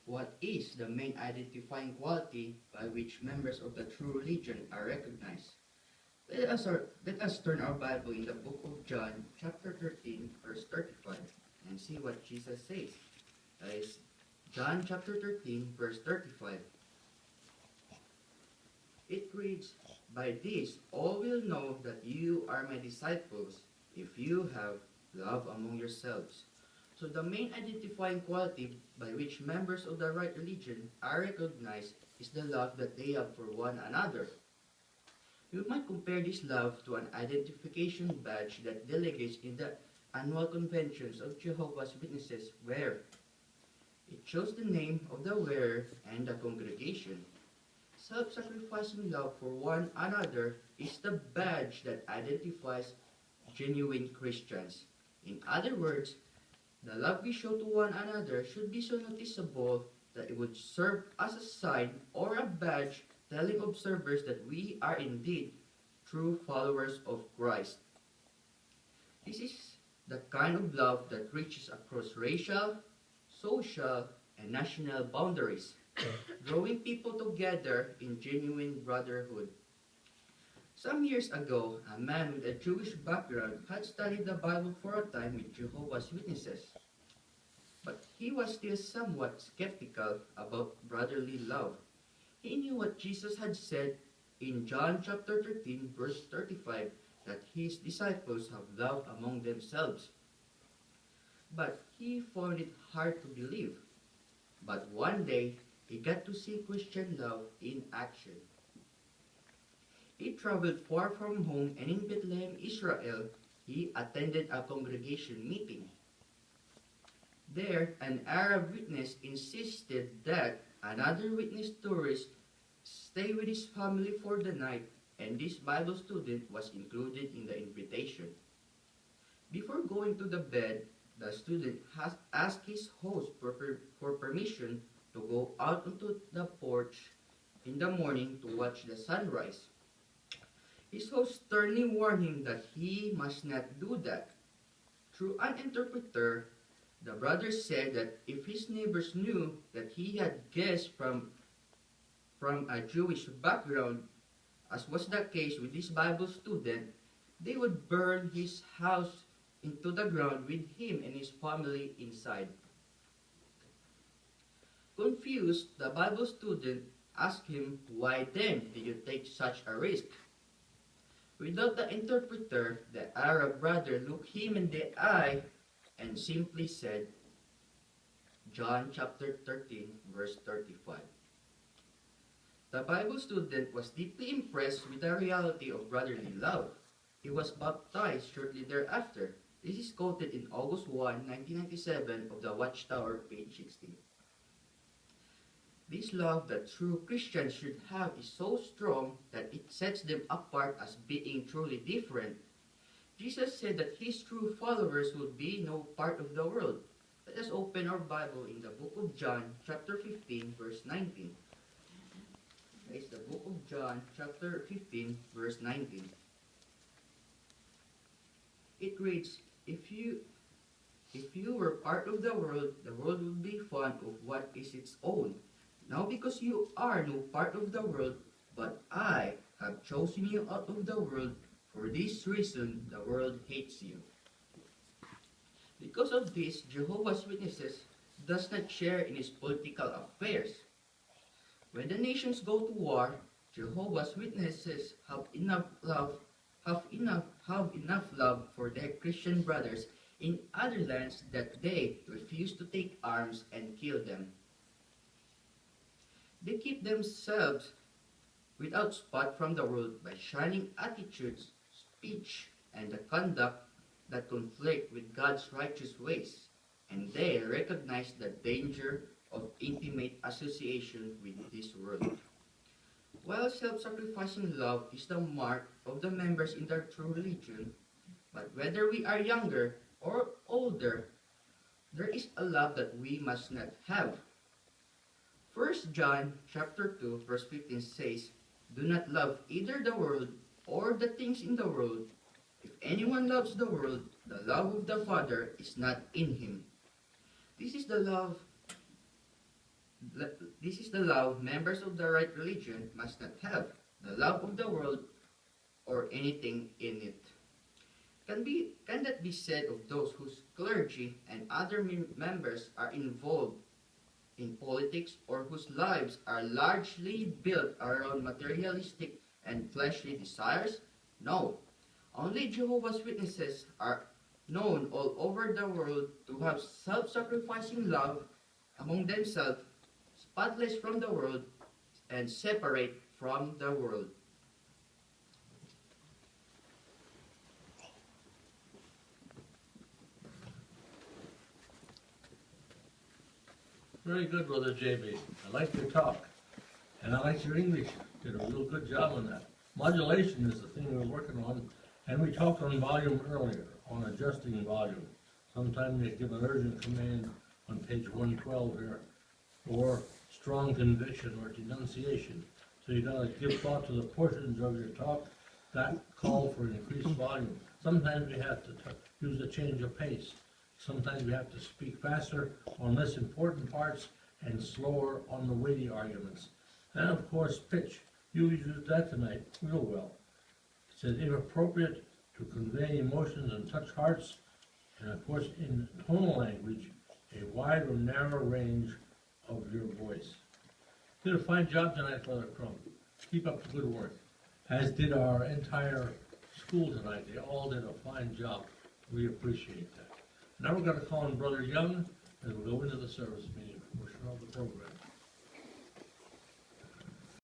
What is the main identifying quality by which members of the true religion are recognized? Let us turn our Bible in the book of John, chapter 13, verse 35, and see what Jesus says. That is John chapter 13, verse 35. It reads, "By this all will know that you are my disciples, if you have love among yourselves." So the main identifying quality by which members of the right religion are recognized is the love that they have for one another. You might compare this love to an identification badge that delegates in the annual conventions of Jehovah's Witnesses wear. It shows the name of the wearer and the congregation. Self-sacrificing love for one another is the badge that identifies genuine Christians. In other words, the love we show to one another should be so noticeable that it would serve as a sign or a badge telling observers that we are indeed true followers of Christ. This is the kind of love that reaches across racial, social, and national boundaries, drawing people together in genuine brotherhood. Some years ago, a man with a Jewish background had studied the Bible for a time with Jehovah's Witnesses. But he was still somewhat skeptical about brotherly love. He knew what Jesus had said in John chapter 13, verse 35, that his disciples have love among themselves. But he found it hard to believe. But one day, he got to see Christian love in action. He traveled far from home, and in Bethlehem, Israel, he attended a congregation meeting. There, an Arab witness insisted that another witness tourist stay with his family for the night, and this Bible student was included in the invitation. Before going to the bed, the student has asked his host for permission to go out onto the porch in the morning to watch the sunrise. His host sternly warned him that he must not do that. Through an interpreter, the brother said that if his neighbors knew that he had guests from a Jewish background, as was the case with this Bible student, they would burn his house into the ground with him and his family inside. Confused, the Bible student asked him, "Why then did you take such a risk?" Without the interpreter, the Arab brother looked him in the eye and simply said, John chapter 13, verse 35. The Bible student was deeply impressed with the reality of brotherly love. He was baptized shortly thereafter. This is quoted in August 1, 1997 of the Watchtower, page 16. This love that true Christians should have is so strong that it sets them apart as being truly different. Jesus said that his true followers would be no part of the world. Let us open our Bible in the book of John, chapter 15, verse 19. That is the book of John, chapter 15, verse 19. It reads, if you were part of the world would be fond of what is its own. Now because you are no part of the world, but I have chosen you out of the world, for this reason the world hates you. Because of this, Jehovah's Witnesses does not share in its political affairs. When the nations go to war, Jehovah's Witnesses have enough love for their Christian brothers in other lands that they refuse to take arms and kill them. They keep themselves without spot from the world by shining attitudes, speech, and the conduct that conflict with God's righteous ways, and they recognize the danger of intimate association with this world. While self-sacrificing love is the mark of the members in their true religion, but whether we are younger or older, there is a love that we must not have. 1 John chapter 2 verse 15 says, "Do not love either the world or the things in the world. If anyone loves the world, the love of the Father is not in him." This is the love This is the love members of the right religion must not have, the love of the world or anything in it. Can that be said of those whose clergy and other members are involved in politics or whose lives are largely built around materialistic and fleshly desires? No. Only Jehovah's Witnesses are known all over the world to have self-sacrificing love among themselves, spotless from the world, and separate from the world. Very good, Brother JB. I like your talk. And I like your English. Did a real good job on that. Modulation is the thing we're working on. And we talked on volume earlier, on adjusting volume. Sometimes they give an urgent command on page 112 here, or strong conviction or denunciation. So you gotta give thought to the portions of your talk that call for increased volume. Sometimes we have to use a change of pace. Sometimes we have to speak faster on less important parts and slower on the weighty arguments. And of course, pitch. You used that tonight real well. It said inappropriate to convey emotions and touch hearts, and of course, in tonal language, a wide or narrow range of your voice. Did a fine job tonight, Brother Crumb. Keep up the good work. As did our entire school tonight. They all did a fine job. We appreciate that. Now we're going to call on Brother Young, and we'll go into the service meeting portion of the program.